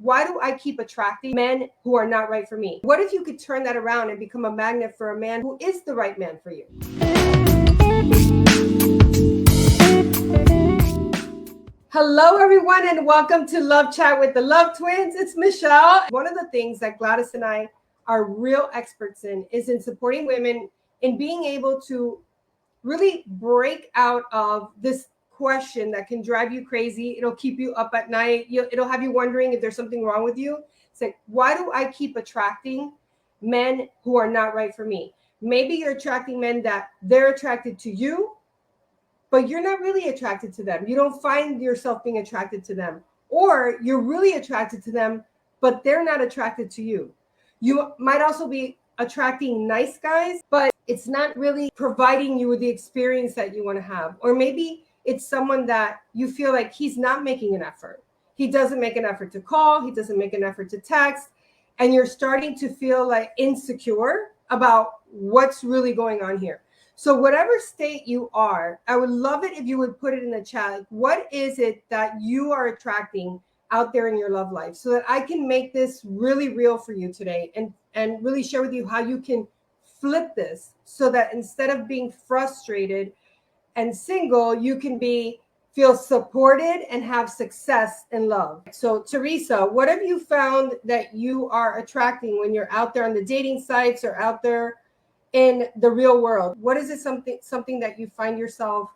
why do I keep attracting men who are not right for me? What if you could turn that around and become a magnet for a man who is the right man for you? Hello, everyone, and welcome to Love Chat with the Love Twins. It's Michelle. One of the things that Gladys and I are real experts in is in supporting women in being able to really break out of this question that can drive you crazy. It'll keep you up at night. It'll have you wondering if there's something wrong with you. It's like, why do I keep attracting men who are not right for me? Maybe you're attracting men that they're attracted to you, but you're not really attracted to them. You don't find yourself being attracted to them. Or you're really attracted to them, but they're not attracted to you. You might also be attracting nice guys, but it's not really providing you with the experience that you want to have. Or maybe it's someone that you feel like he's not making an effort. He doesn't make an effort to call. He doesn't make an effort to text. And you're starting to feel like insecure about what's really going on here. So whatever state you are, I would love it if you would put it in the chat. What is it that you are attracting out there in your love life so that I can make this really real for you today and really share with you how you can flip this so that instead of being frustrated and single, you can feel supported and have success in love. So Teresa, what have you found that you are attracting when you're out there on the dating sites or out there in the real world? What is it something that you find yourself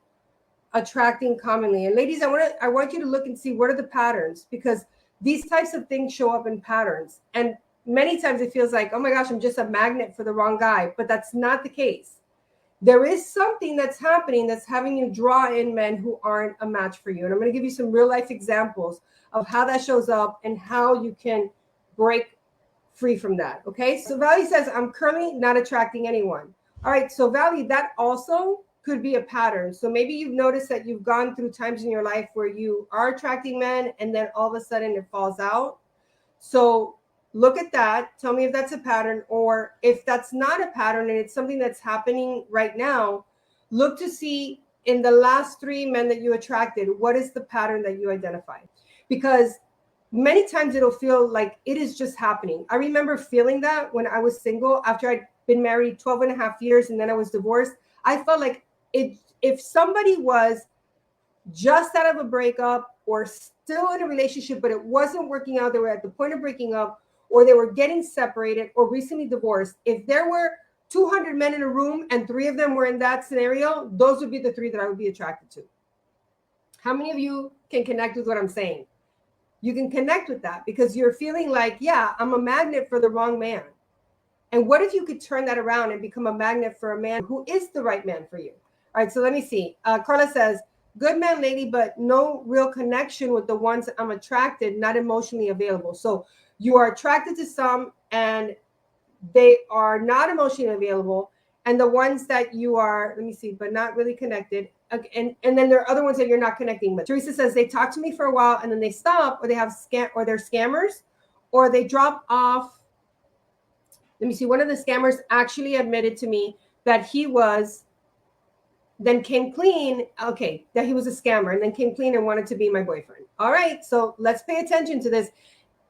attracting commonly? And ladies, I want you to look and see what are the patterns, because these types of things show up in patterns. And many times it feels like, oh my gosh, I'm just a magnet for the wrong guy, but that's not the case. There is something that's happening that's having you draw in men who aren't a match for you. And I'm going to give you some real life examples of how that shows up and how you can break free from that. Okay. So Valley says, I'm currently not attracting anyone. All right. So Valley, that also could be a pattern. So maybe you've noticed that you've gone through times in your life where you are attracting men and then all of a sudden it falls out. So look at that. Tell me if that's a pattern, or if that's not a pattern and it's something that's happening right now, look to see in the last 3 men that you attracted, what is the pattern that you identified? Because many times it'll feel like it is just happening. I remember feeling that when I was single after I'd been married 12 and a half years and then I was divorced. I felt like if somebody was just out of a breakup or still in a relationship, but it wasn't working out, they were at the point of breaking up, or they were getting separated or recently divorced. If there were 200 men in a room and 3 of them were in that scenario, those would be the 3 that I would be attracted to. How many of you can connect with what I'm saying? You can connect with that because you're feeling like, yeah, I'm a magnet for the wrong man. And what if you could turn that around and become a magnet for a man who is the right man for you? All right, so let me see. Carla says, good man, lady, but no real connection with the ones I'm attracted, not emotionally available. So you are attracted to some and they are not emotionally available. And the ones that you are, let me see, but not really connected. And then there are other ones that you're not connecting with. Teresa says they talk to me for a while and then they stop, or they have or they're scammers, or they drop off. Let me see. One of the scammers actually admitted to me that he was, then came clean. Okay, that he was a scammer and then came clean and wanted to be my boyfriend. All right, so let's pay attention to this.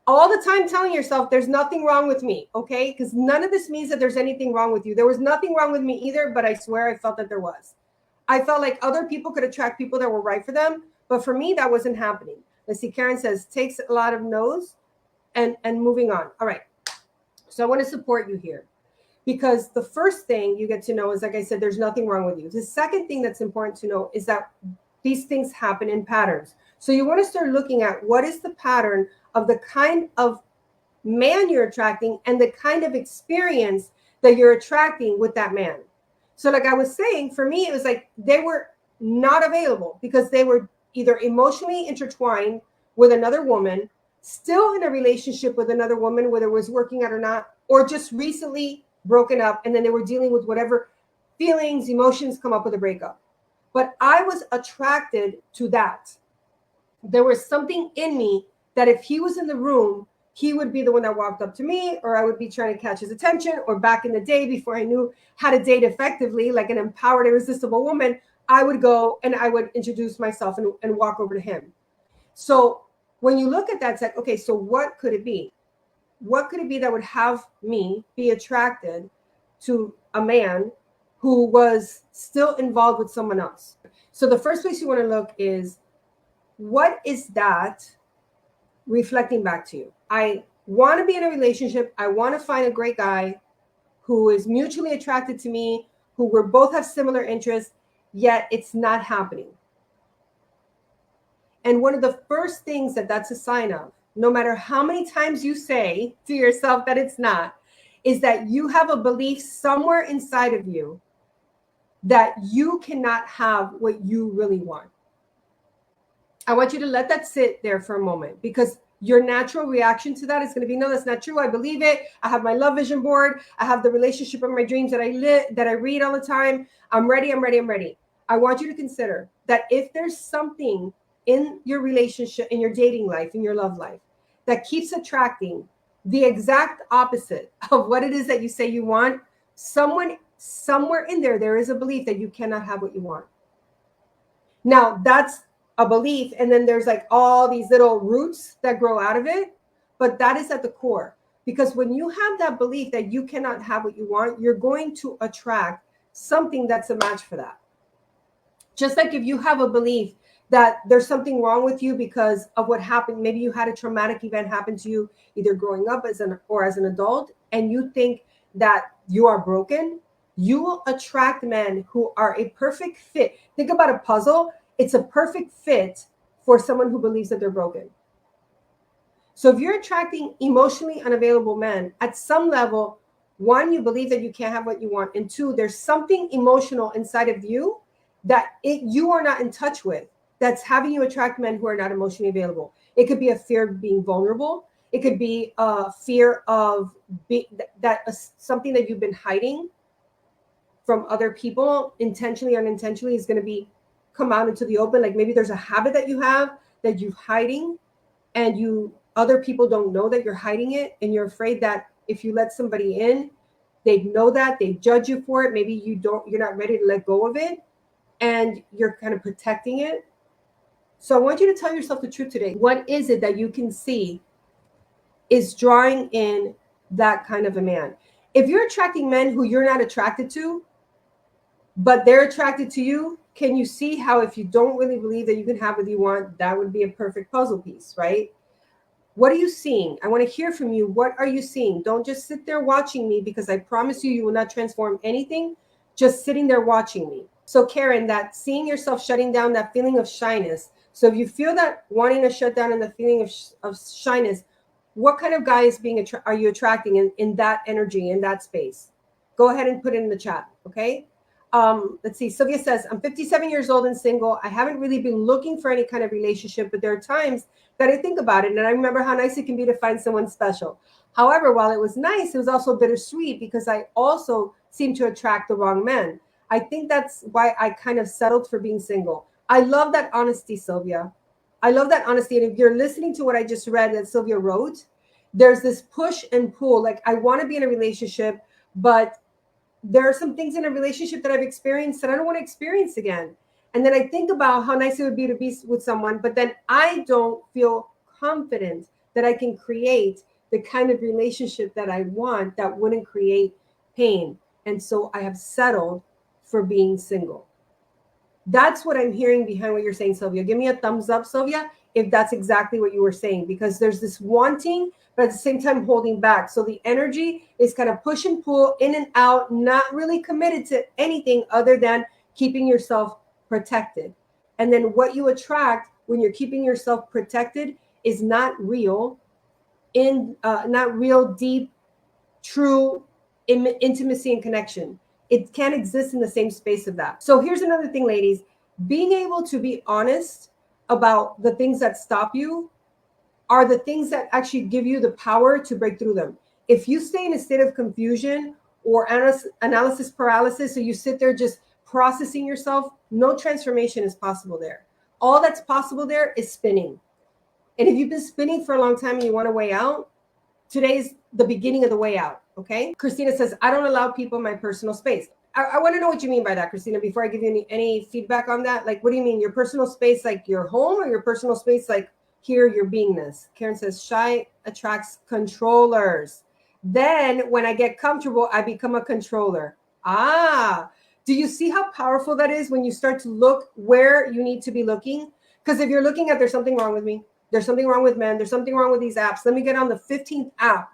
All the time telling yourself there's nothing wrong with me, okay? Because none of this means that there's anything wrong with you. There was nothing wrong with me either, but I swear I felt that there was. I felt like other people could attract people that were right for them, but for me, that wasn't happening. Let's see, Karen says, takes a lot of no's and moving on. All right, so I want to support you here because the first thing you get to know is, like I said, there's nothing wrong with you. The second thing that's important to know is that these things happen in patterns. So you want to start looking at what is the pattern of the kind of man you're attracting and the kind of experience that you're attracting with that man. So like I was saying, for me, it was like they were not available because they were either emotionally intertwined with another woman, still in a relationship with another woman, whether it was working out or not, or just recently broken up. And then they were dealing with whatever feelings, emotions come up with a breakup. But I was attracted to that. There was something in me that if he was in the room, he would be the one that walked up to me, or I would be trying to catch his attention. Or back in the day, before I knew how to date effectively, like an empowered, irresistible woman, I would go and I would introduce myself and walk over to him. So When you look at that, it's like, okay, so what could it be? What could it be that would have me be attracted to a man who was still involved with someone else? So the first place you want to look is, what is that reflecting back to you? I want to be in a relationship. I want to find a great guy who is mutually attracted to me, who we both have similar interests, yet it's not happening. And one of the first things that that's a sign of, no matter how many times you say to yourself that it's not, is that you have a belief somewhere inside of you that you cannot have what you really want. I want you to let that sit there for a moment, because your natural reaction to that is going to be, no, that's not true. I believe it. I have my love vision board. I have the relationship of my dreams that I read all the time. I'm ready. I'm ready. I'm ready. I want you to consider that if there's something in your relationship, in your dating life, in your love life, that keeps attracting the exact opposite of what it is that you say you want, somewhere in there is a belief that you cannot have what you want. Now, that's a belief, and then there's like all these little roots that grow out of it, but that is at the core. Because when you have that belief that you cannot have what you want, you're going to attract something that's a match for that. Just like if you have a belief that there's something wrong with you because of what happened, maybe you had a traumatic event happen to you, either growing up as an adult, and you think that you are broken, you will attract men who are a perfect fit. Think about a puzzle. It's a perfect fit for someone who believes that they're broken. So if you're attracting emotionally unavailable men, at some level, one, you believe that you can't have what you want, and two, there's something emotional inside of you that you are not in touch with, that's having you attract men who are not emotionally available. It could be a fear of being vulnerable. It could be a fear of something that you've been hiding from other people, intentionally or unintentionally, is going to be come out into the open. Like maybe there's a habit that you have that you're hiding, and other people don't know that you're hiding it, and you're afraid that if you let somebody in, they know that, they judge you for it. Maybe you're not ready to let go of it, and you're kind of protecting it. So I want you to tell yourself the truth today. What is it that you can see is drawing in that kind of a man? If you're attracting men who you're not attracted to, but they're attracted to you, can you see how, if you don't really believe that you can have what you want, that would be a perfect puzzle piece, right? What are you seeing? I want to hear from you. What are you seeing? Don't just sit there watching me, because I promise you, you will not transform anything just sitting there watching me. So Karen, that seeing yourself shutting down, that feeling of shyness. So if you feel that wanting to shut down and the feeling of shyness, what kind of guy is are you attracting in that energy, in that space? Go ahead and put it in the chat, okay? Let's see. Sylvia says, I'm 57 years old and single. I haven't really been looking for any kind of relationship, but there are times that I think about it, and I remember how nice it can be to find someone special. However, while it was nice, it was also bittersweet, because I also seem to attract the wrong men. I think that's why I kind of settled for being single. I love that honesty, Sylvia. I love that honesty. And if you're listening to what I just read that Sylvia wrote, there's this push and pull. Like, I want to be in a relationship, but there are some things in a relationship that I've experienced that I don't want to experience again. And then I think about how nice it would be to be with someone, but then I don't feel confident that I can create the kind of relationship that I want that wouldn't create pain. And so I have settled for being single. That's what I'm hearing behind what you're saying, Sylvia. Give me a thumbs up, Sylvia, if that's exactly what you were saying, because there's this wanting, but at the same time holding back. So the energy is kind of push and pull, in and out, not really committed to anything other than keeping yourself protected. And then what you attract when you're keeping yourself protected is not real, not real, deep, true intimacy and connection. It can't exist in the same space of that. So here's another thing, ladies. Being able to be honest about the things that stop you are the things that actually give you the power to break through them. If you stay in a state of confusion or analysis paralysis, so you sit there just processing yourself, no transformation is possible there. All that's possible there is spinning. And if you've been spinning for a long time and you want a way out, today's the beginning of the way out, okay? Christina says, I don't allow people in my personal space. I want to know what you mean by that, Christina, before I give you any feedback on that. Like, what do you mean? Your personal space, like your home, or your personal space, like hear your beingness. Karen says, shy attracts controllers. Then when I get comfortable, I become a controller. Ah, do you see how powerful that is when you start to look where you need to be looking? Because if you're looking at there's something wrong with me, there's something wrong with men, there's something wrong with these apps. Let me get on the 15th app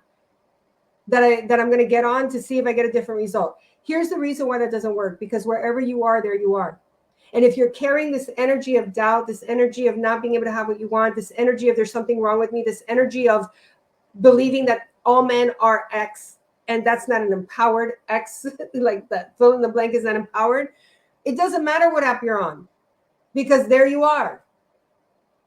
that I'm going to get on to see if I get a different result. Here's the reason why that doesn't work, because wherever you are, there you are. And if you're carrying this energy of doubt, this energy of not being able to have what you want, this energy of there's something wrong with me, this energy of believing that all men are X, and that's not an empowered X, like that fill in the blank is not empowered. It doesn't matter what app you're on, because there you are.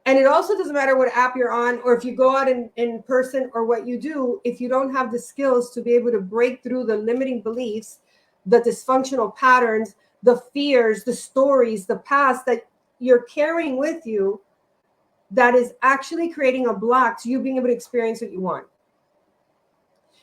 And it also doesn't matter what app you're on, or if you go out in person, or what you do, if you don't have the skills to be able to break through the limiting beliefs, the dysfunctional patterns, the fears, the stories, the past that you're carrying with you, that is actually creating a block to you being able to experience what you want.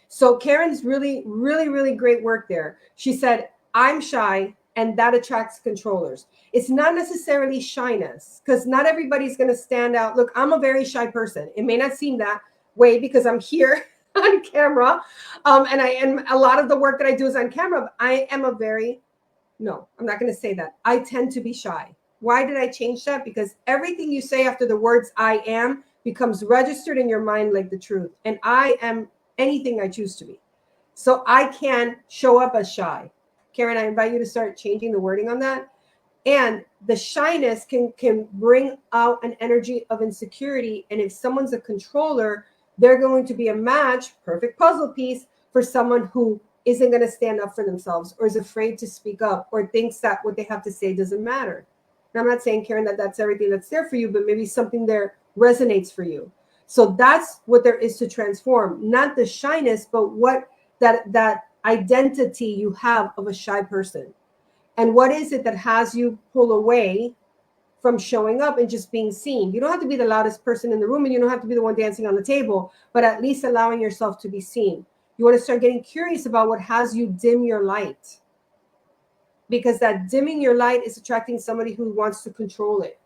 So Karen's really, really, really great work there. She said, I'm shy, and that attracts controllers. It's not necessarily shyness, because not everybody's going to stand out. Look, I'm a very shy person. It may not seem that way because I'm here on camera. And a lot of the work that I do is on camera. But I am no, I'm not going to say that. I tend to be shy. Why did I change that? Because everything you say after the words I am becomes registered in your mind like the truth. And I am anything I choose to be. So I can show up as shy. Karen, I invite you to start changing the wording on that. And the shyness can bring out an energy of insecurity. And if someone's a controller, they're going to be a match, perfect puzzle piece, for someone who isn't going to stand up for themselves, or is afraid to speak up, or thinks that what they have to say doesn't matter. And I'm not saying, Karen, that that's everything that's there for you, but maybe something there resonates for you. So that's what there is to transform, not the shyness, but what that identity you have of a shy person. And what is it that has you pull away from showing up and just being seen? You don't have to be the loudest person in the room, and you don't have to be the one dancing on the table, but at least allowing yourself to be seen. You want to start getting curious about what has you dim your light, because that dimming your light is attracting somebody who wants to control it.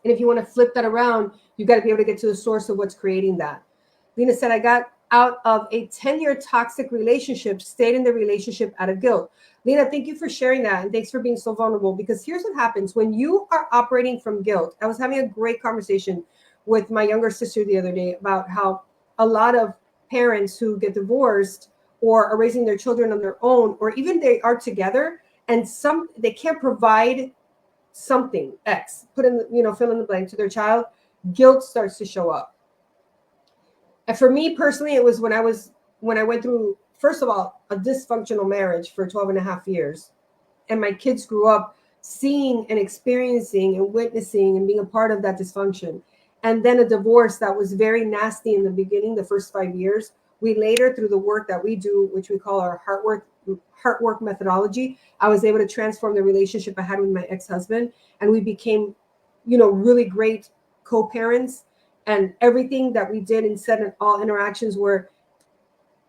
And if you want to flip that around, you've got to be able to get to the source of what's creating that. Lena said, I got out of a 10-year toxic relationship, stayed in the relationship out of guilt. Lena, thank you for sharing that. And thanks for being so vulnerable, because here's what happens when you are operating from guilt. I was having a great conversation with my younger sister the other day about how a lot of parents who get divorced or are raising their children on their own, or even they are together and they can't provide something X, put in, fill in the blank to their child, guilt starts to show up. And for me personally, it was when I went through, first of all, a dysfunctional marriage for 12 and a half years. And my kids grew up seeing and experiencing and witnessing and being a part of that dysfunction. And then a divorce that was very nasty in the beginning, the first 5 years. We later, through the work that we do, which we call our heart work methodology, I was able to transform the relationship I had with my ex-husband. And we became, really great co-parents. And everything that we did and said in all interactions were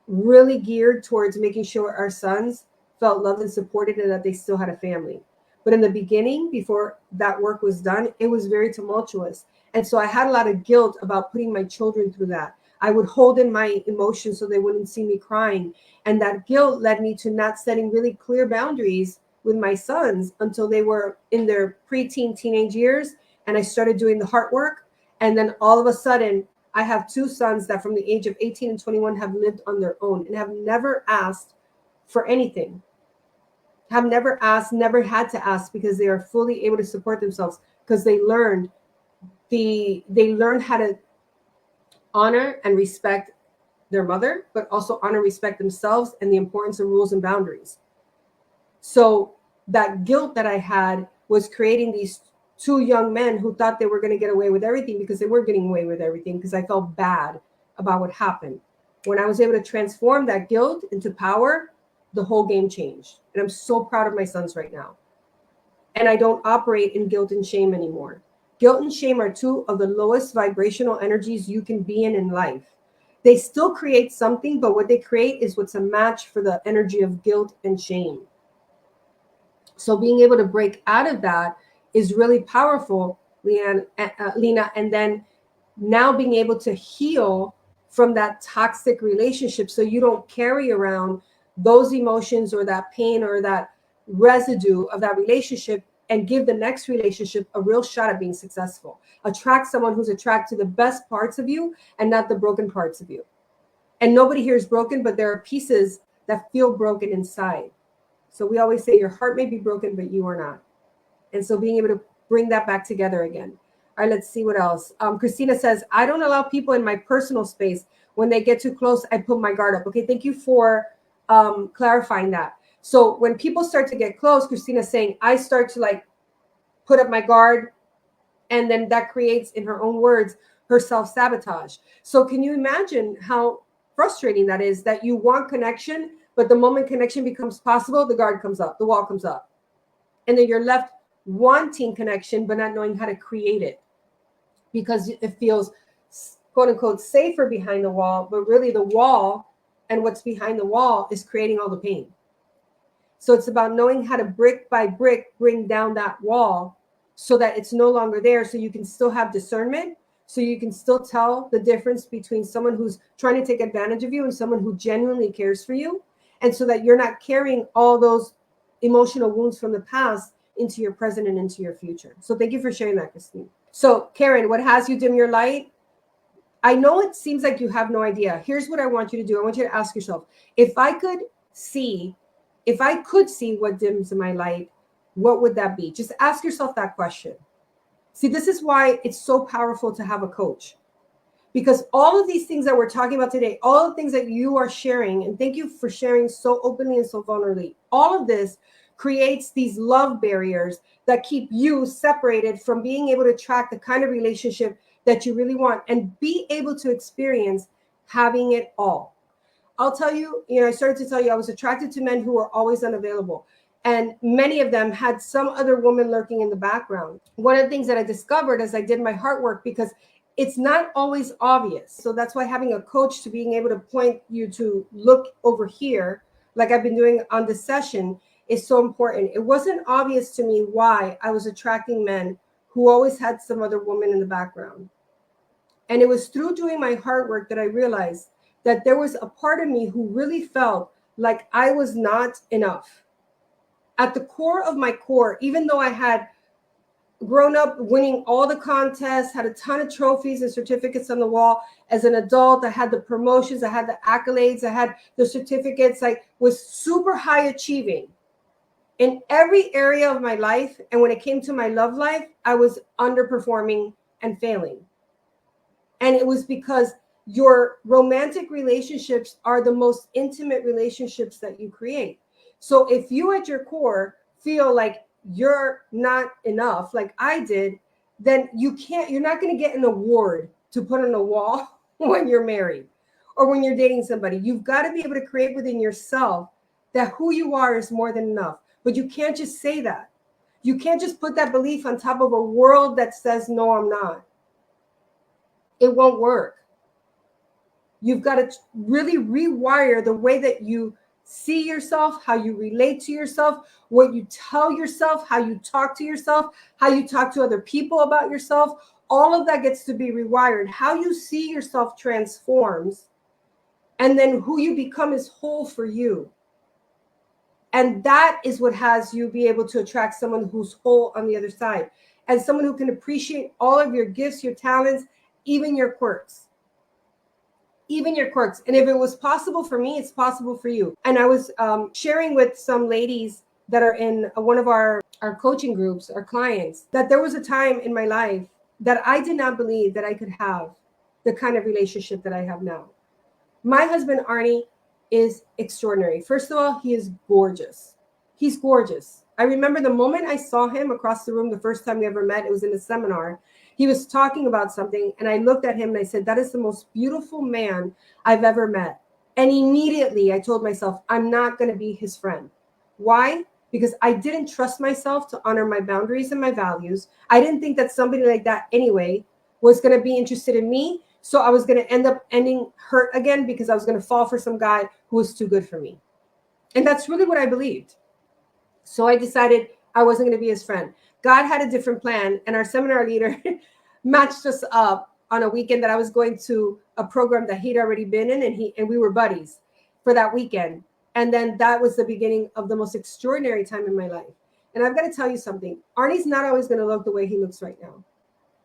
really geared towards making sure our sons felt loved and supported, and that they still had a family. But in the beginning, before that work was done, it was very tumultuous. And so I had a lot of guilt about putting my children through that. I would hold in my emotions so they wouldn't see me crying. And that guilt led me to not setting really clear boundaries with my sons until they were in their preteen, teenage years. And I started doing the heart work. And then all of a sudden, I have two sons that from the age of 18 and 21 have lived on their own and have never asked for anything. Have never asked, never had to ask, because they are fully able to support themselves, because they learned how to honor and respect their mother, but also honor and respect themselves, and the importance of rules and boundaries. So that guilt that I had was creating these two young men who thought they were going to get away with everything, because they were getting away with everything, because I felt bad about what happened. When I was able to transform that guilt into power, the whole game changed. And I'm so proud of my sons right now. And I don't operate in guilt and shame anymore. Guilt and shame are two of the lowest vibrational energies you can be in life. They still create something, but what they create is what's a match for the energy of guilt and shame. So being able to break out of that is really powerful. Lena, and then now being able to heal from that toxic relationship so you don't carry around those emotions or that pain or that residue of that relationship, and give the next relationship a real shot at being successful. Attract someone who's attracted to the best parts of you and not the broken parts of you. And nobody here is broken, but there are pieces that feel broken inside. So we always say your heart may be broken, but you are not. And so being able to bring that back together again. All right, let's see what else. Christina says, I don't allow people in my personal space. When they get too close, I put my guard up. Okay, thank you for clarifying that. So when people start to get close, Christina's saying, I start to like put up my guard. And then that creates, in her own words, her self-sabotage. So can you imagine how frustrating that is, that you want connection, but the moment connection becomes possible, the guard comes up, the wall comes up. And then you're left wanting connection, but not knowing how to create it because it feels, quote unquote, safer behind the wall. But really the wall and what's behind the wall is creating all the pain. So it's about knowing how to brick by brick bring down that wall so that it's no longer there, so you can still have discernment, so you can still tell the difference between someone who's trying to take advantage of you and someone who genuinely cares for you, and so that you're not carrying all those emotional wounds from the past into your present and into your future. So thank you for sharing that, Christine. So Karen, what has you dim your light? I know it seems like you have no idea. Here's what I want you to do. I want you to ask yourself, if I could see what dims my light, what would that be? Just ask yourself that question. See, this is why it's so powerful to have a coach, because all of these things that we're talking about today, all the things that you are sharing, and thank you for sharing so openly and so vulnerably, all of this creates these love barriers that keep you separated from being able to attract the kind of relationship that you really want and be able to experience having it all. I'll tell you, I started to tell you I was attracted to men who were always unavailable. And many of them had some other woman lurking in the background. One of the things that I discovered as I did my heart work, because it's not always obvious. So that's why having a coach to being able to point you to look over here, like I've been doing on this session, is so important. It wasn't obvious to me why I was attracting men who always had some other woman in the background. And it was through doing my heart work that I realized that there was a part of me who really felt like I was not enough. At the core of my core, even though I had grown up winning all the contests, had a ton of trophies and certificates on the wall, as an adult, I had the promotions, I had the accolades, I had the certificates, I was super high achieving in every area of my life. And when it came to my love life, I was underperforming and failing. And it was because your romantic relationships are the most intimate relationships that you create. So if you at your core feel like you're not enough, like I did, then you're not going to get an award to put on a wall when you're married or when you're dating somebody. You've got to be able to create within yourself that who you are is more than enough. But you can't just say that. You can't just put that belief on top of a world that says, no, I'm not. It won't work. You've got to really rewire the way that you see yourself, how you relate to yourself, what you tell yourself, how you talk to yourself, how you talk to other people about yourself. All of that gets to be rewired. How you see yourself transforms, and then who you become is whole for you. And that is what has you be able to attract someone who's whole on the other side, and someone who can appreciate all of your gifts, your talents, even your quirks. Even your quirks. And if it was possible for me, it's possible for you. And I was sharing with some ladies that are in one of our coaching groups, our clients, that there was a time in my life that I did not believe that I could have the kind of relationship that I have now. My husband, Arnie, is extraordinary. First of all, he is gorgeous. He's gorgeous. I remember the moment I saw him across the room the first time we ever met, it was in a seminar. He was talking about something, and I looked at him and I said, that is the most beautiful man I've ever met. And immediately I told myself, I'm not going to be his friend. Why? Because I didn't trust myself to honor my boundaries and my values. I didn't think that somebody like that anyway was going to be interested in me. So I was going to end up ending hurt again because I was going to fall for some guy who was too good for me. And that's really what I believed. So I decided I wasn't going to be his friend. God had a different plan, and our seminar leader matched us up on a weekend that I was going to a program that he'd already been in, and we were buddies for that weekend. And then that was the beginning of the most extraordinary time in my life. And I've got to tell you something. Arnie's not always going to look the way he looks right now.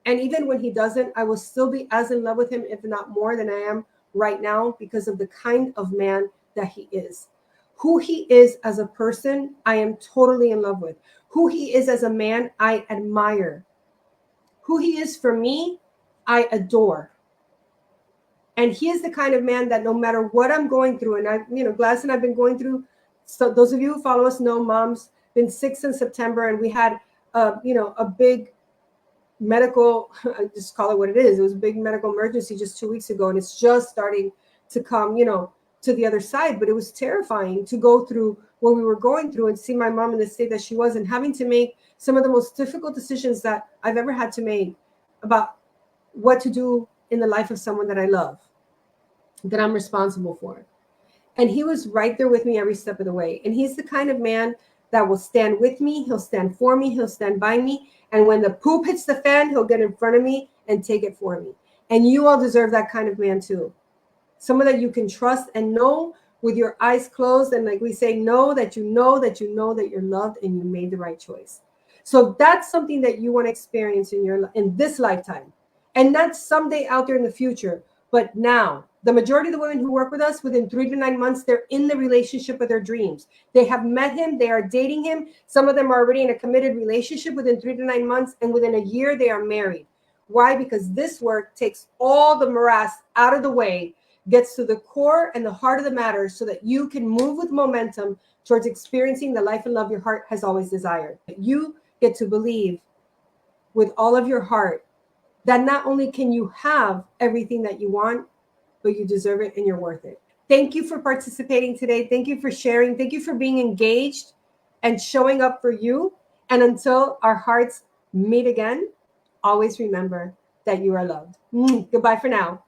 And even when he doesn't, I will still be as in love with him, if not more than I am right now, because of the kind of man that he is. Who he is as a person, I am totally in love with. Who he is as a man, I admire. Who he is for me, I adore. And he is the kind of man that no matter what I'm going through, and Gladys and I've been going through, so those of you who follow us know Mom's been sick since September, and we had, a big medical, I just call it what it is. It was a big medical emergency just 2 weeks ago, and it's just starting to come, to the other side. But it was terrifying to go through what we were going through and see my mom in the state that she was, and having to make some of the most difficult decisions that I've ever had to make about what to do in the life of someone that I love, that I'm responsible for. And he was right there with me every step of the way. And he's the kind of man that will stand with me. He'll stand for me. He'll stand by me. And when the poop hits the fan, he'll get in front of me and take it for me. And you all deserve that kind of man too. Someone that you can trust and know with your eyes closed. And like we say, know that you know that you know that you're loved and you made the right choice. So that's something that you want to experience in this lifetime, and not someday out there in the future, but now. The majority of the women who work with us, within 3 to 9 months, they're in the relationship of their dreams. They have met him. They are dating him. Some of them are already in a committed relationship within 3 to 9 months. And within a year, they are married. Why? Because this work takes all the morass out of the way, gets to the core and the heart of the matter, so that you can move with momentum towards experiencing the life and love your heart has always desired. You get to believe with all of your heart that not only can you have everything that you want, but you deserve it and you're worth it. Thank you for participating today. Thank you for sharing. Thank you for being engaged and showing up for you. And until our hearts meet again, always remember that you are loved. Goodbye for now.